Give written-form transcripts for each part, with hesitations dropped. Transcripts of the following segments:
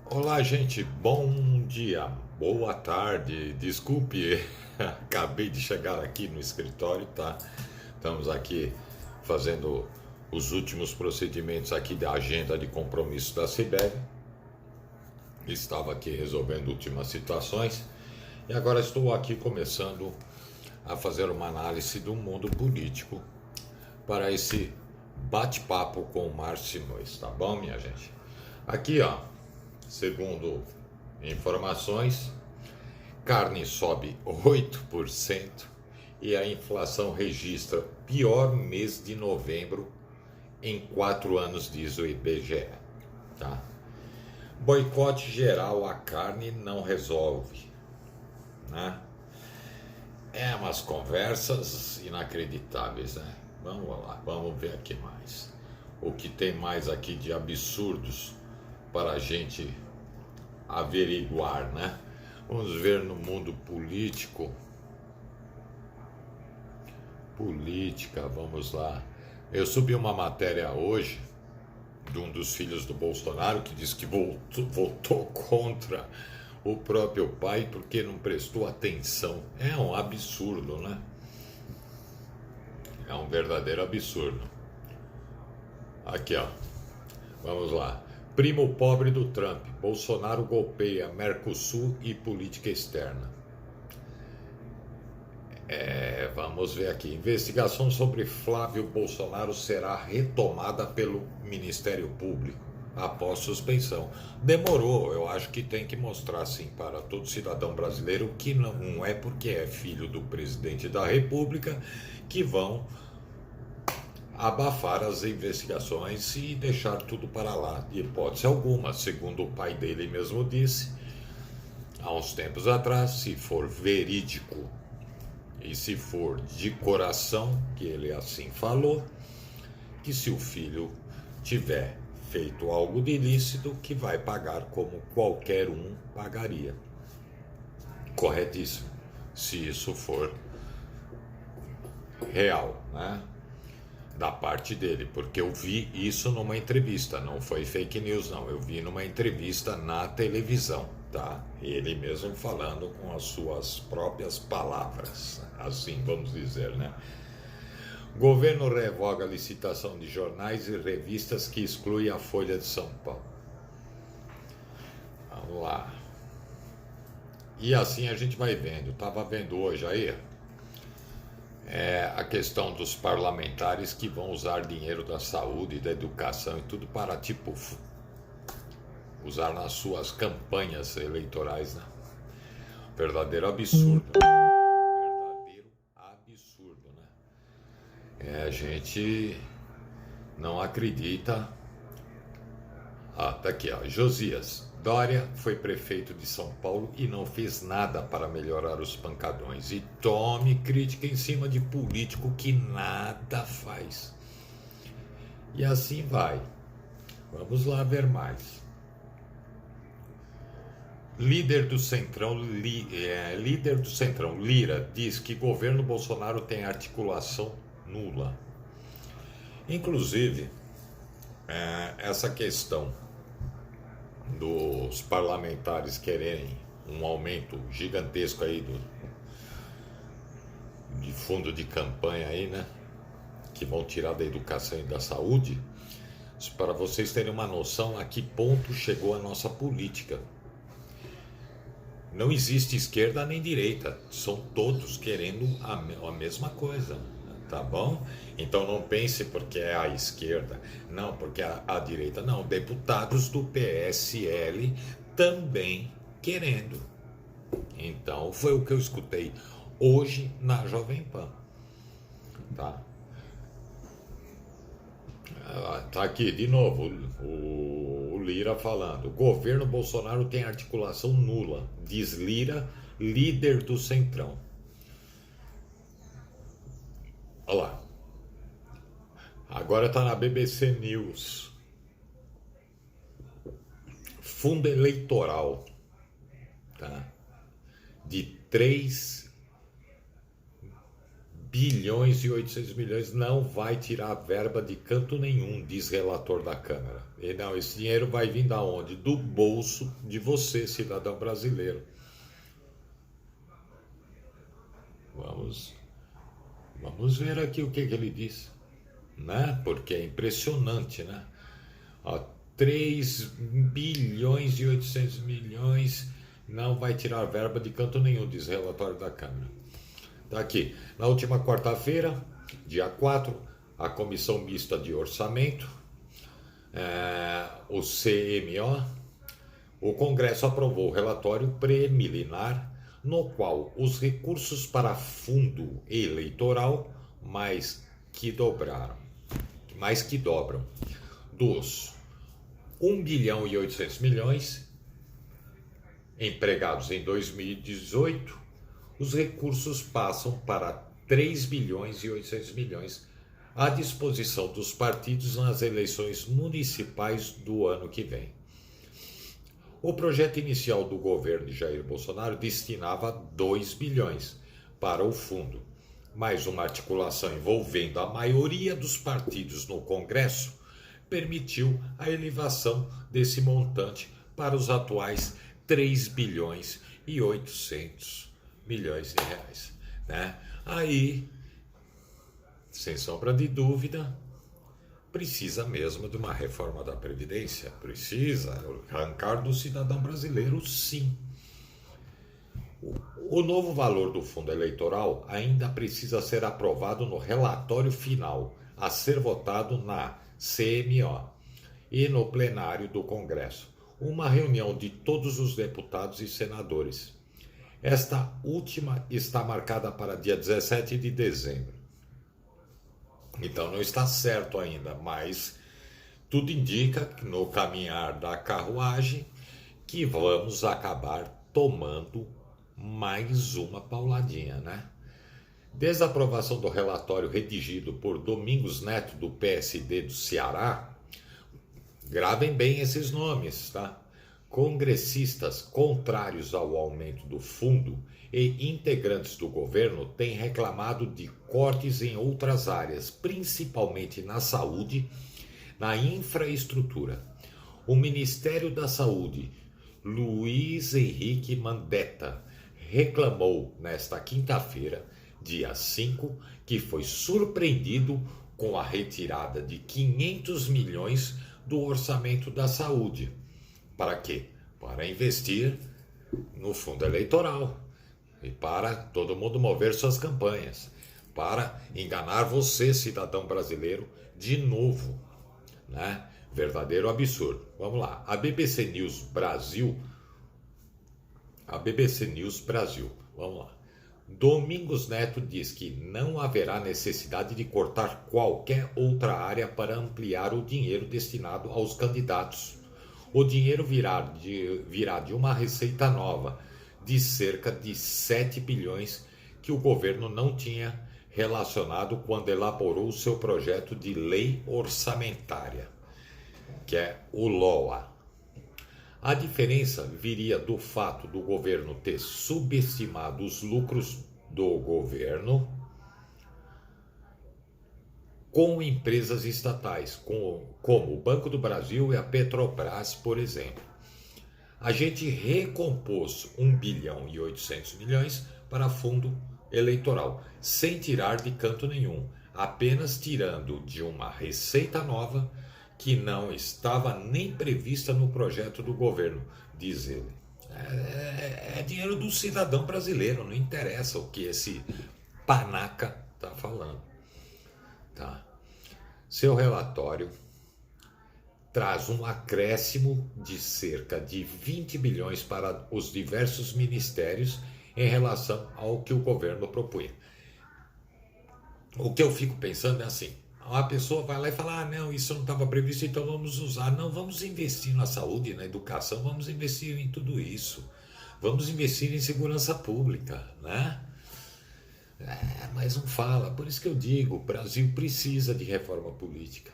Olá, gente. Bom dia, boa tarde. Desculpe, acabei de chegar aqui no escritório, tá? Estamos aqui fazendo os últimos procedimentos aqui da agenda de compromisso da CIBEG. Estava aqui resolvendo últimas situações e agora estou aqui começando a fazer uma análise do mundo político para esse bate-papo com o Márcio Simões, tá bom, minha gente? Aqui, ó, segundo informações, carne sobe 8% e a inflação registra pior mês de novembro em 4 anos, diz o IBGE. Tá? Boicote geral à carne não resolve. Né? É umas conversas inacreditáveis, né? Vamos lá, vamos ver aqui mais. O que tem mais aqui de absurdos para a gente averiguar, né? Vamos ver no mundo político. Política, vamos lá. Eu subi uma matéria hoje de um dos filhos do Bolsonaro que disse que votou contra o próprio pai porque não prestou atenção. É um absurdo, né? É um verdadeiro absurdo. Aqui, ó. Vamos lá. Primo pobre do Trump. Bolsonaro golpeia Mercosul e política externa. Vamos ver aqui. Investigação sobre Flávio Bolsonaro será retomada pelo Ministério Público após suspensão. Demorou, eu acho que tem que mostrar assim para todo cidadão brasileiro que não é porque é filho do presidente da República que vão abafar as investigações e deixar tudo para lá, de hipótese alguma. Segundo o pai dele mesmo disse, há uns tempos atrás, se for verídico e se for de coração, que ele assim falou, que se o filho tiver feito algo de ilícito, que vai pagar como qualquer um pagaria. Corretíssimo, se isso for real, né? Da parte dele, porque eu vi isso numa entrevista, não foi fake news não, eu vi numa entrevista na televisão, tá? Ele mesmo falando com as suas próprias palavras, assim vamos dizer, né? Governo revoga a licitação de jornais e revistas que exclui a Folha de São Paulo. Vamos lá. E assim a gente vai vendo, estava vendo hoje aí, a questão dos parlamentares que vão usar dinheiro da saúde, da educação e tudo para, tipo, usar nas suas campanhas eleitorais, né? Verdadeiro absurdo. Verdadeiro absurdo, né? A gente não acredita. Ah, tá aqui, ó. Josias. Dória foi prefeito de São Paulo e não fez nada para melhorar os pancadões. E tome crítica em cima de político que nada faz. E assim vai. Vamos lá ver mais. Líder do Centrão, Lira, diz que governo Bolsonaro tem articulação nula. Inclusive, essa questão dos parlamentares quererem um aumento gigantesco aí de fundo de campanha aí, né? Que vão tirar da educação e da saúde. Para vocês terem uma noção a que ponto chegou a nossa política. Não existe esquerda nem direita, são todos querendo a mesma coisa, tá bom? Então não pense porque é a esquerda, não, porque a direita, não. Deputados do PSL também querendo. Então foi o que eu escutei hoje na Jovem Pan, tá? Tá aqui de novo o Lira falando. O governo Bolsonaro tem articulação nula, diz Lira, líder do Centrão. Olha lá. Agora tá na BBC News. Fundo eleitoral, tá? De 3 bilhões e 800 milhões não vai tirar verba de canto nenhum, diz relator da Câmara. E não, esse dinheiro vai vir da onde? Do bolso de você, cidadão brasileiro. Vamos ver aqui o que ele diz, né? Porque é impressionante, né? Ó, 3 bilhões e 800 milhões não vai tirar verba de canto nenhum, diz relatório da Câmara. Tá aqui. Na última quarta-feira, dia 4, a Comissão Mista de Orçamento, o CMO, o Congresso aprovou o relatório preliminar, no qual os recursos para fundo eleitoral mais que dobram, dos 1 bilhão e 800 milhões empregados em 2018, os recursos passam para 3 bilhões e 800 milhões à disposição dos partidos nas eleições municipais do ano que vem. O projeto inicial do governo de Jair Bolsonaro destinava 2 bilhões para o fundo, mas uma articulação envolvendo a maioria dos partidos no Congresso permitiu a elevação desse montante para os atuais 3 bilhões e 800 milhões de reais, né? Aí, sem sombra de dúvida, precisa mesmo de uma reforma da Previdência, precisa arrancar do cidadão brasileiro, sim. O novo valor do fundo eleitoral ainda precisa ser aprovado no relatório final, a ser votado na CMO e no plenário do Congresso, uma reunião de todos os deputados e senadores. Esta última está marcada para dia 17 de dezembro. Então não está certo ainda, mas tudo indica, no caminhar da carruagem, que vamos acabar tomando mais uma pauladinha, né? Desde a aprovação do relatório redigido por Domingos Neto, do PSD do Ceará, gravem bem esses nomes, tá? Congressistas contrários ao aumento do fundo e integrantes do governo têm reclamado de cortes em outras áreas, principalmente na saúde, na infraestrutura. O Ministério da Saúde, Luiz Henrique Mandetta, reclamou nesta quinta-feira, dia 5, que foi surpreendido com a retirada de 500 milhões do orçamento da saúde. Para quê? Para investir no fundo eleitoral e para todo mundo mover suas campanhas, para enganar você, cidadão brasileiro, de novo, né? Verdadeiro absurdo. Vamos lá. A BBC News Brasil, vamos lá. Domingos Neto diz que não haverá necessidade de cortar qualquer outra área para ampliar o dinheiro destinado aos candidatos. O dinheiro virá de uma receita nova de cerca de 7 bilhões que o governo não tinha relacionado quando elaborou o seu projeto de lei orçamentária, que é o LOA. A diferença viria do fato do governo ter subestimado os lucros do governo com empresas estatais, como o Banco do Brasil e a Petrobras, por exemplo. A gente recompôs 1 bilhão e 800 milhões para fundo eleitoral, sem tirar de canto nenhum, apenas tirando de uma receita nova que não estava nem prevista no projeto do governo, diz ele. É dinheiro do cidadão brasileiro, não interessa o que esse panaca está falando. Tá? Seu relatório traz um acréscimo de cerca de 20 bilhões para os diversos ministérios em relação ao que o governo propunha. O que eu fico pensando é assim, a pessoa vai lá e fala, não, isso não estava previsto, então vamos usar. Não, vamos investir na saúde, na educação, vamos investir em tudo isso. Vamos investir em segurança pública, né? Mas não fala, por isso que eu digo, o Brasil precisa de reforma política.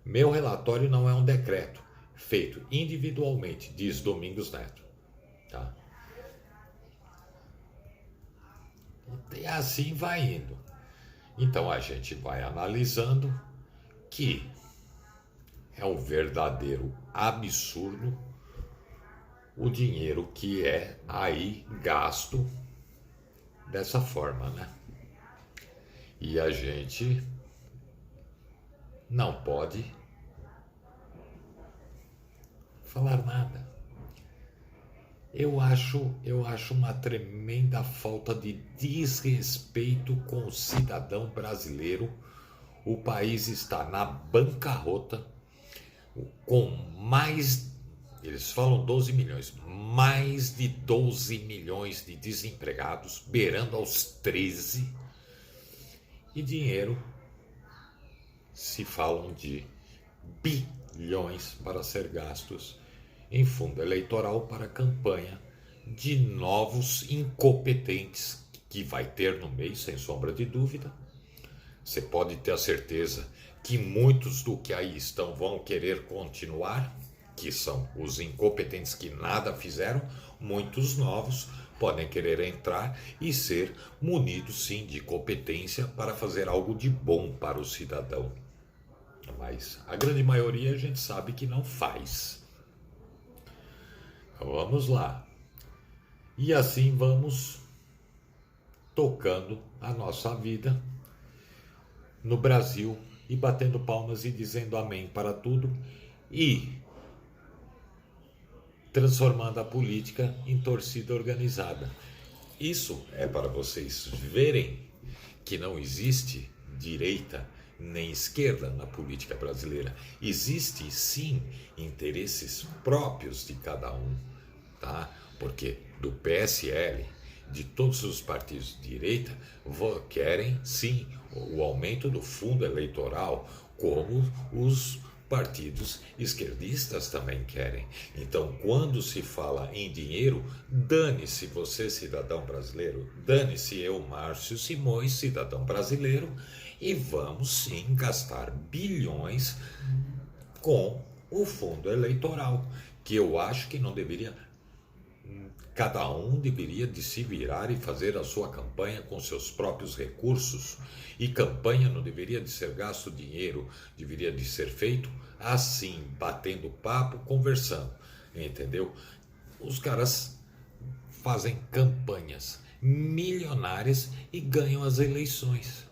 Meu relatório não é um decreto, feito individualmente, diz Domingos Neto. Tá? E assim vai indo. Então a gente vai analisando que é um verdadeiro absurdo o dinheiro que é aí gasto dessa forma, né? E a gente não pode falar nada. Eu acho uma tremenda falta de desrespeito com o cidadão brasileiro. O país está na bancarrota, com mais, eles falam 12 milhões, mais de 12 milhões de desempregados, beirando aos 13, e dinheiro, se falam de bilhões para ser gastos em fundo eleitoral para campanha de novos incompetentes que vai ter no meio, sem sombra de dúvida. Você pode ter a certeza que muitos do que aí estão vão querer continuar, que são os incompetentes que nada fizeram. Muitos novos podem querer entrar e ser munidos sim de competência para fazer algo de bom para o cidadão. Mas a grande maioria a gente sabe que não faz. Então vamos lá. E assim vamos tocando a nossa vida no Brasil e batendo palmas e dizendo amém para tudo e transformando a política em torcida organizada. Isso é para vocês verem que não existe direita nem esquerda na política brasileira. Existe sim interesses próprios de cada um, tá? Porque do PSL, de todos os partidos de direita, querem sim o aumento do fundo eleitoral, como os partidos esquerdistas também querem. Então, quando se fala em dinheiro, dane-se você, cidadão brasileiro, dane-se eu, Márcio Simões, cidadão brasileiro, e vamos sim gastar bilhões com o fundo eleitoral, que eu acho que não deveria. Cada um deveria de se virar e fazer a sua campanha com seus próprios recursos. E campanha não deveria de ser gasto dinheiro, deveria de ser feito assim, batendo papo, conversando, entendeu? Os caras fazem campanhas milionárias e ganham as eleições,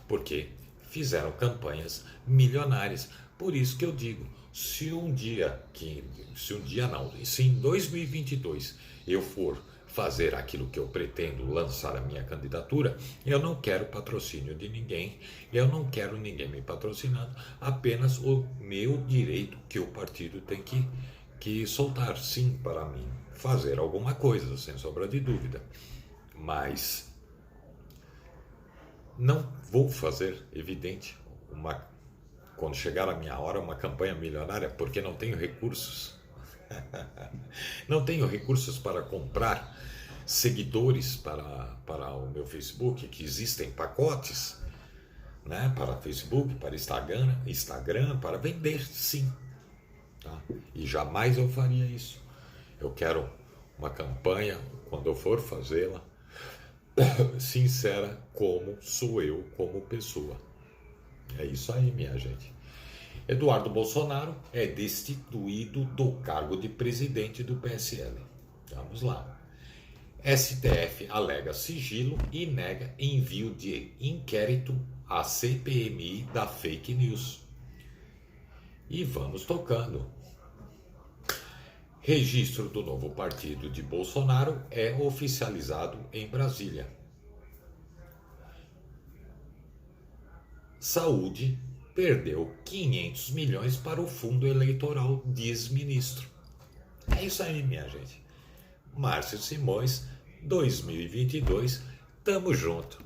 porque fizeram campanhas milionárias. Por isso que eu digo, se em 2022 eu for fazer aquilo que eu pretendo, lançar a minha candidatura, eu não quero patrocínio de ninguém, eu não quero ninguém me patrocinando, apenas o meu direito que o partido tem que soltar, sim, para mim fazer alguma coisa, sem sombra de dúvida. Mas não vou fazer, evidente, quando chegar a minha hora, uma campanha milionária, porque não tenho recursos. Não tenho recursos para comprar seguidores para o meu Facebook, que existem pacotes, né, para Facebook, para Instagram, para vender, sim. Tá? E jamais eu faria isso. Eu quero uma campanha, quando eu for fazê-la, sincera, como sou eu como pessoa. É isso aí, minha gente. Eduardo Bolsonaro é destituído do cargo de presidente do PSL. Vamos lá. STF alega sigilo e nega envio de inquérito à CPMI da fake news. E vamos tocando. Registro do novo partido de Bolsonaro é oficializado em Brasília. Saúde perdeu 500 milhões para o fundo eleitoral, diz ministro. É isso aí, minha gente. Márcio Simões, 2022, tamo junto.